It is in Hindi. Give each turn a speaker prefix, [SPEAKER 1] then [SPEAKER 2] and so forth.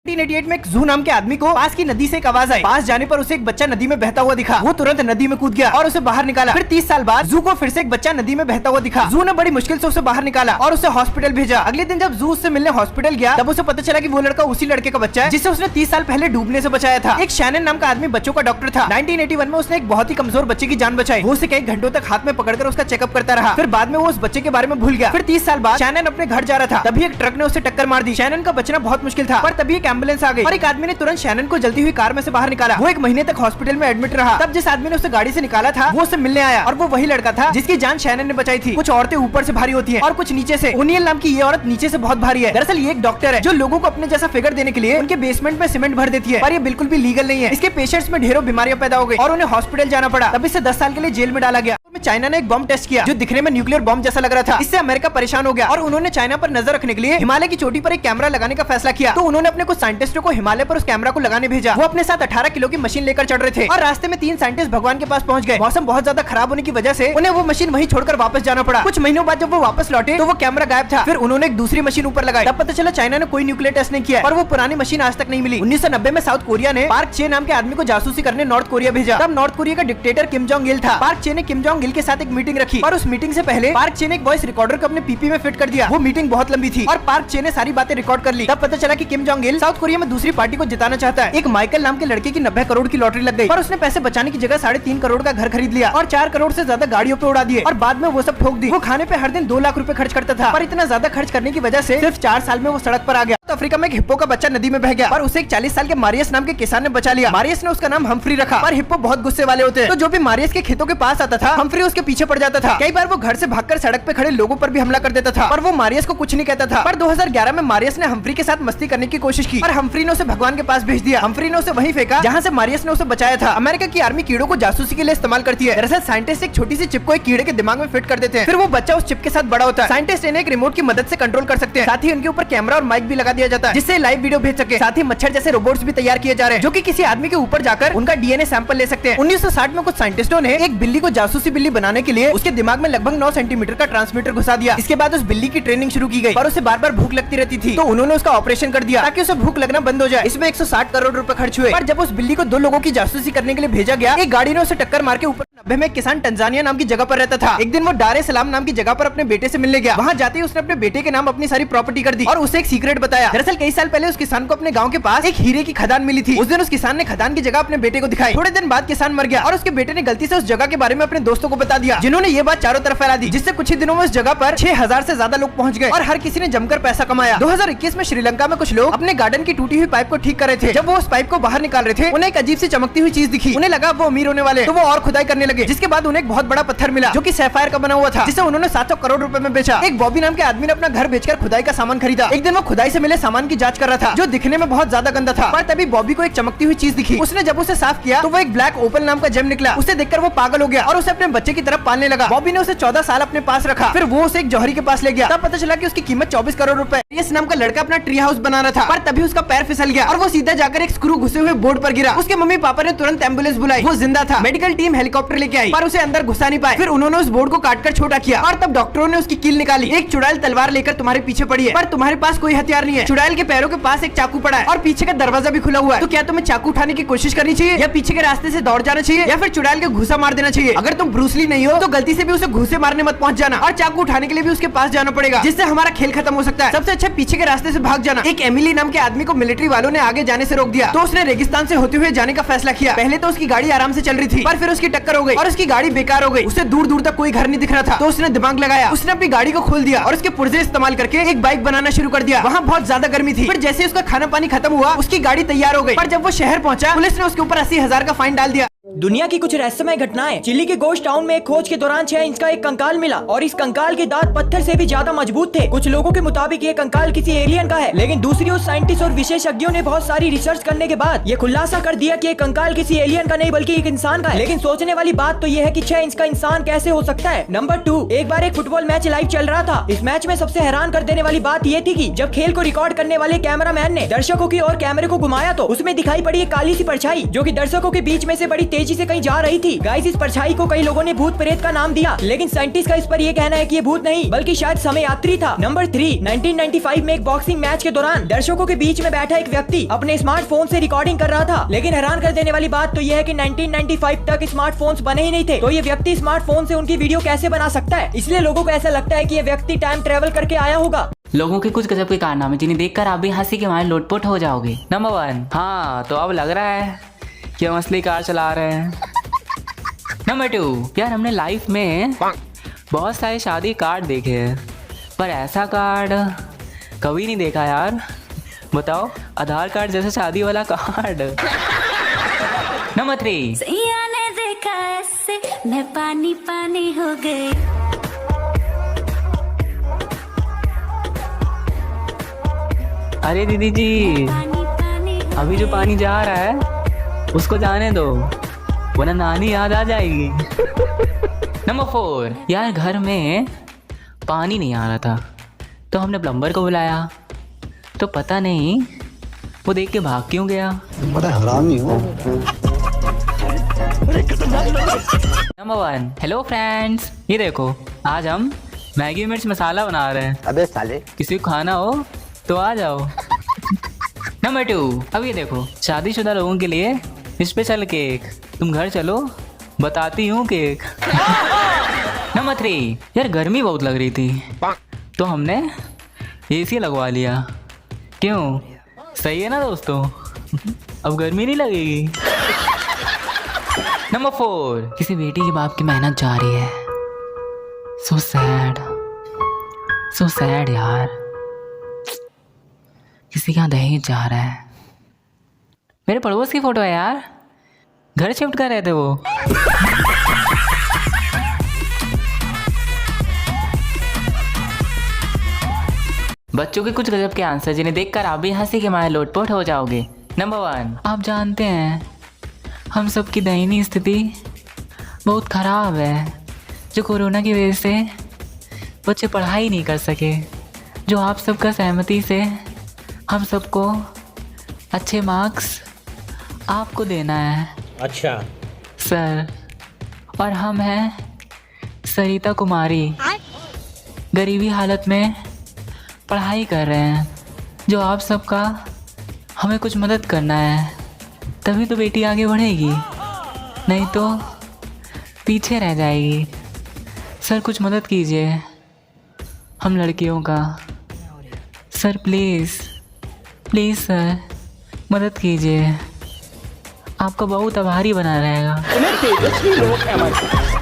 [SPEAKER 1] 1988 में एक जू नाम के आदमी को पास की नदी से एक आवाज आई। पास जाने पर उसे एक बच्चा नदी में बहता हुआ दिखा। वो तुरंत नदी में कूद गया और उसे बाहर निकाला। फिर 30 साल बाद जू को फिर से एक बच्चा नदी में बहता हुआ दिखा। जू ने बड़ी मुश्किल से उसे बाहर निकाला और उसे हॉस्पिटल भेजा। अगले दिन जब जू उससे मिलने हॉस्पिटल गया तब उसे पता चला कि वो लड़का उसी लड़के का बच्चा है जिसे उसने 30 साल पहले डूबने से बचाया था। एक शैनन नाम का आदमी बच्चों का डॉक्टर था। 1981 में उसने एक बहुत ही कमजोर बच्चे की जान बचाई। वो उसे कई घंटों तक हाथ में पकड़कर उसका चेकअप करता रहा। फिर बाद में वो उस बच्चे के बारे में भूल गया। फिर 30 साल बाद शैनन अपने घर जा रहा था, तभी एक ट्रक ने उसे टक्कर मार दी। शैनन का बचना बहुत मुश्किल था, पर तभी एक एम्बुलेंस आ गई और एक आदमी ने तुरंत शैनन को जलती हुई कार में से बाहर निकाला। वो एक महीने तक हॉस्पिटल में एडमिट रहा। तब जिस आदमी ने उसे गाड़ी से निकाला था वो उसे मिलने आया और वो वही लड़का था जिसकी जान शैनन ने बचाई थी। कुछ औरतें ऊपर से भारी होती हैं और कुछ नीचे से। ओनियल नाम की ये औरत नीचे से बहुत भारी है। दरअसल ये एक डॉक्टर है जो लोगों को अपने जैसा फिगर देने के लिए उनके बेसमेंट में सीमेंट भर देती है, पर ये बिल्कुल भी लीगल नहीं है। इसके पेशेंट्स में ढेरों बीमारियां पैदा हो गई और उन्हें हॉस्पिटल जाना पड़ा। तब इसे 10 साल के लिए जेल में डाला गया। चाइना ने एक बम टेस्ट किया जो दिखने में न्यूक्लियर बम जैसा लग रहा था। इससे अमेरिका परेशान हो गया और उन्होंने चाइना पर नजर रखने के लिए हिमालय की चोटी पर एक कैमरा लगाने का फैसला किया। तो उन्होंने अपने कुछ साइंटिस्टों को हिमालय पर उस कैमरा को लगाने भेजा। वो अपने साथ 18 किलो की मशीन लेकर चढ़ रहे थे और रास्ते में 3 साइंटिस्ट भगवान के पास पहुंच गए। मौसम बहुत ज्यादा खराब होने की वजह से उन्हें वो मशीन वहीं छोड़कर वापस जाना पड़ा। कुछ महीनों बाद जब वो वापस लौटे तो वो कैमरा गायब था। फिर उन्होंने एक दूसरी मशीन ऊपर लगाई। तब पता चला चाइना ने कोई न्यूक्लियर टेस्ट नहीं किया और वो पुरानी मशीन आज तक नहीं मिली। 1990 में साउथ कोरिया ने पार्क चे नाम के आदमी को जासूसी करने नॉर्थ कोरिया भेजा। तब नॉर्थ कोरिया का डिक्टेटर किम जोंग इल था। पार्क चे ने किम जोंग इल के साथ एक मीटिंग रखी और उस मीटिंग से पहले पार्क चे ने एक वॉइस रिकॉर्डर को अपने पीपी में फिट कर दिया। वो मीटिंग बहुत लंबी थी और पार्क चे ने सारी बातें रिकॉर्ड कर ली। तब पता चला कि Kim Jong Il south Korea में दूसरी पार्टी को जिताना चाहता है। एक माइकल नाम के लड़के की 90 करोड़ की लॉटरी लग गई, पर उसने पैसे बचाने की जगह 3.5 करोड़ का घर खरीद लिया और 4 करोड़ से ज्यादा गाड़ियों पे उड़ा दिए और बाद में वो सब ठोक दी। वो खाने पे हर दिन 2 लाख रुपए खर्च करता था, पर इतना ज्यादा खर्च करने की वजह से सिर्फ 4 साल में वो सड़क पर आ गया। तो अफ्रीका में एक हिप्पो का बच्चा नदी में बह गया और उसे एक 40 साल के मारियस नाम के किसान ने बचा लिया। मारियस ने उसका नाम हम्फ्री रखा, पर हिप्पो बहुत गुस्से वाले होते हैं, तो जो भी मारियस के खेतों के पास आता था हम्फ्री उसके पीछे पड़ जाता था। कई बार वो घर से भागकर सड़क पे खड़े लोगों पर भी हमला कर देता था, पर वो मारियस को कुछ नहीं कहता था। पर 2011 में मारियस ने हम्फ्री के साथ मस्ती करने की कोशिश की और हम्फ्री ने उसे भगवान के पास भेज दिया। हम्फ्री ने उसे वहीं फेंका जहाँ से मारियस ने उसे बचाया था। अमेरिका की आर्मी कीड़ों को जासूसी के लिए इस्तेमाल करती है। दरअसल साइंटिस्ट एक छोटी सी चिप को एक कीड़े के दिमाग में फिट कर देते हैं, फिर वो बच्चा उस चिप के साथ बड़ा होता है। साइंटिस्ट इन्हें एक रिमोट की मदद से कंट्रोल कर सकते हैं। साथ ही उनके ऊपर कैमरा और माइक भी लगा दिया जाता है जिससे लाइव वीडियो भेज सके। साथ ही मच्छर जैसे रोबोट्स भी तैयार किए जा रहे हैं जो कि किसी आदमी के ऊपर जाकर उनका डीएनए सैंपल ले सकते हैं। 1960 में कुछ साइंटिस्टों ने एक बिल्ली को जासूसी बिल्ली बनाने के लिए उसके दिमाग में लगभग 9 सेंटीमीटर का ट्रांसमीटर घुसा दिया। इसके बाद उस बिल्ली की ट्रेनिंग शुरू की गई, पर उसे बार बार भूख लगती रहती थी, तो उन्होंने उसका ऑपरेशन कर दिया ताकि उसे भूख लगना बंद हो जाए। इसमें 160 करोड़ रुपए खर्च हुए। पर जब उस बिल्ली को 2 लोगों की जासूसी करने के लिए भेजा गया, एक गाड़ी ने उसे टक्कर मार के ऊपर 90 में एक किसान तंजानिया नाम की जगह पर रहता था। एक दिन वो डार ए सलाम नाम की जगह पर अपने बेटे से मिलने गया। वहाँ जाते ही उसने अपने बेटे के नाम अपनी सारी प्रॉपर्टी कर दी और उसे एक सीक्रेट बताया। दरअसल कई साल पहले उस किसान को अपने गांव के पास एक हीरे की खदान मिली थी। उस दिन उस किसान ने खदान की जगह अपने बेटे को दिखाई। थोड़े दिन बाद किसान मर गया और उसके बेटे ने गलती से उस जगह के बारे में अपने दोस्तों को बता दिया, जिन्होंने ये बात चारों तरफ फैला दी, जिससे कुछ ही दिनों में उस जगह पर 6000 से ज्यादा लोग पहुंच गए और हर किसी ने जमकर पैसा कमाया। 2021 में श्रीलंका में कुछ लोग अपने गार्डन की टूटी हुई पाइप को ठीक कर रहे थे। जब वो उस पाइप को बाहर निकाल रहे थे, उन्हें एक अजीब सी चमकती हुई चीज दिखी। उन्हें लगा वो अमीर होने वाले, तो वो और खुदाई करने लगे, जिसके बाद उन्हें एक बहुत बड़ा पत्थर मिला जो कि सैफायर का बना हुआ था, जिसे उन्होंने 700 करोड़ रुपए में बेचा। एक बॉबी नाम के आदमी ने अपना घर बेचकर खुदाई का सामान खरीदा। एक दिन वो खुदाई से मिले सामान की जांच कर रहा था जो दिखने में बहुत ज्यादा गंदा था, पर तभी बॉबी को एक चमकती हुई चीज दिखी। उसने जब उसे साफ किया तो वो एक ब्लैक ओपल नाम का जेम निकला। उसे देखकर वो पागल हो गया और उसे अपने बच्चे की तरफ पालने लगा। बॉबी ने उसे 14 साल अपने पास रखा, फिर वो उसे एक जौहरी के पास ले गया। तब पता चला कि उसकी कीमत 24 करोड़ रुपए। इस नाम का लड़का अपना ट्री हाउस बना रहा था, पर तभी उसका पैर फिसल गया और वो सीधा जाकर एक स्क्रू घुसे हुए बोर्ड पर गिरा। उसके मम्मी पापा ने तुरंत एम्बुलेंस बुलाई। वो जिंदा था। मेडिकल टीम हेलीकॉप्टर लेके आई, पर उसे अंदर घुसा नहीं पाए। फिर उन्होंने उस बोर्ड को काटकर छोटा किया और तब डॉक्टरों ने उसकी कील निकाली। एक चुड़ैल तलवार लेकर तुम्हारे पीछे पड़ी है, पर तुम्हारे पास कोई हथियार नहीं है। चुड़ैल के पैरों के पास एक चाकू पड़ा है और पीछे का दरवाजा भी खुला हुआ है। तो क्या तुम्हें चाकू उठाने की कोशिश करनी चाहिए या पीछे के रास्ते से दौड़ जाना चाहिए या फिर चुड़ैल के घुसा मार देना चाहिए? अगर तुम ब्रूसली नहीं हो तो गलती से भी उसे घुसे मारने मत पहुंच जाना और चाकू उठाने के लिए भी उसके पास जाना पड़ेगा, जिससे हमारा खेल खत्म हो सकता है। सबसे अच्छा पीछे के रास्ते से भाग जाना। एक एमिली नाम के आदमी को मिलिट्री वालों ने आगे जाने से रोक दिया, तो उसने रेगिस्तान से होते हुए जाने का फैसला किया। पहले तो उसकी गाड़ी आराम से चल रही थी, पर फिर उसकी टक्कर हो गई और उसकी गाड़ी बेकार हो गई। उसे दूर दूर तक कोई घर नहीं दिख रहा था, तो उसने दिमाग लगाया। उसने अपनी गाड़ी को खोल दिया और उसके पुर्जे इस्तेमाल करके एक बाइक बनाना शुरू कर दिया। वहाँ बहुत ज्यादा गर्मी थी। फिर जैसे उसका खाना पानी खत्म हुआ, उसकी गाड़ी तैयार हो गई। पर जब वो शहर पहुंचा, पुलिस ने उसके ऊपर 80,000 का फाइन डाल दिया।
[SPEAKER 2] दुनिया की कुछ रहस्यमय घटनाएं। चिली के गोश्त टाउन में एक खोज के दौरान 6 इंच का एक कंकाल मिला और इस कंकाल के दांत पत्थर से भी ज्यादा मजबूत थे। कुछ लोगों के मुताबिक ये कंकाल किसी एलियन का है, लेकिन दूसरी ओर साइंटिस्ट और विशेषज्ञों ने बहुत सारी रिसर्च करने के बाद ये खुलासा कर दिया कि ये कंकाल किसी एलियन का नहीं बल्कि एक इंसान का है। लेकिन सोचने वाली बात तो ये है कि 6 इंच का इंसान कैसे हो सकता है। नंबर 2, एक बार एक फुटबॉल मैच लाइव चल रहा था। इस मैच में सबसे हैरान कर देने वाली बात ये थी कि जब खेल को रिकॉर्ड करने वाले कैमरामैन ने दर्शकों की ओर कैमरे को घुमाया तो उसमें दिखाई पड़ी एक काली सी परछाई जो कि दर्शकों के बीच में से बड़ी तेजी तेजी से कहीं जा रही थी। गाइस, इस परछाई को कई लोगों ने भूत प्रेत का नाम दिया, लेकिन साइंटिस्ट का इस पर यह कहना है कि ये भूत नहीं बल्कि शायद समय यात्री था। नंबर 3, 1995 में एक बॉक्सिंग मैच के दौरान दर्शकों के बीच में बैठा एक व्यक्ति अपने स्मार्टफोन से रिकॉर्डिंग कर रहा था, लेकिन हैरान कर देने वाली बात तो यह है कि 1995 तक स्मार्टफोन्स बने ही नहीं थे, तो ये व्यक्ति स्मार्टफोन से उनकी वीडियो कैसे बना सकता है? इसलिए लोगों को ऐसा लगता है कि ये व्यक्ति टाइम ट्रेवल करके आया होगा।
[SPEAKER 3] लोगों के कुछ गजब के कारनामे जिन्हें देखकर आप भी हंसी के मारे लोटपोट हो जाओगे। नंबर 1, हाँ तो अब लग रहा है कि हम असली कार चला रहे हैं। नंबर 2, यार हमने लाइफ में बहुत सारे शादी कार्ड देखे हैं, पर ऐसा कार्ड कभी नहीं देखा यार। बताओ, आधार कार्ड जैसे शादी वाला कार्ड। नंबर 3,
[SPEAKER 4] सैया ने देखा ऐसे मैं पानी पानी हो गई।
[SPEAKER 3] अरे दीदी जी,
[SPEAKER 4] पानी पानी हो
[SPEAKER 3] अभी जो पानी जा रहा है उसको जाने दो, वरना नानी याद आ जाएगी। नंबर 4, यार घर में पानी नहीं आ रहा था तो हमने प्लम्बर को बुलाया, तो पता नहीं वो देख के भाग क्यों गया।
[SPEAKER 5] बड़ा हरामी हो।
[SPEAKER 3] नंबर 1, हेलो फ्रेंड्स, ये देखो आज हम मैगी मिर्च मसाला बना रहे हैं।
[SPEAKER 5] अबे साले,
[SPEAKER 3] किसी को खाना हो तो आ जाओ। नंबर 2, अब ये देखो शादीशुदा लोगों के लिए स्पेशल केक, तुम घर चलो बताती हूँ केक। नंबर 3, यार गर्मी बहुत लग रही थी तो हमने एसी लगवा लिया। क्यों, सही है ना दोस्तों? अब गर्मी नहीं लगेगी। नंबर 4, किसी बेटी के बाप की मेहनत जा रही है। सो सैड यार, किसी का दहेज जा रहा है। मेरे पड़ोस की फोटो है यार, घर शिफ्ट कर रहे थे वो। बच्चों के कुछ गजब के आंसर जिन्हें देखकर आप भी हंसी के मारे लोटपोट हो जाओगे। नंबर 1, आप जानते हैं हम सब की दयनीय स्थिति बहुत ख़राब है। जो कोरोना की वजह से बच्चे पढ़ाई नहीं कर सके, जो आप सबका सहमति से हम सबको अच्छे मार्क्स आपको देना है।
[SPEAKER 6] अच्छा
[SPEAKER 3] सर, और हम हैं सरिता कुमारी, गरीबी हालत में पढ़ाई कर रहे हैं, जो आप सबका हमें कुछ मदद करना है, तभी तो बेटी आगे बढ़ेगी, नहीं तो पीछे रह जाएगी। सर कुछ मदद कीजिए हम लड़कियों का। सर प्लीज़ सर मदद कीजिए, आपका बहुत आभारी बना रहेगा।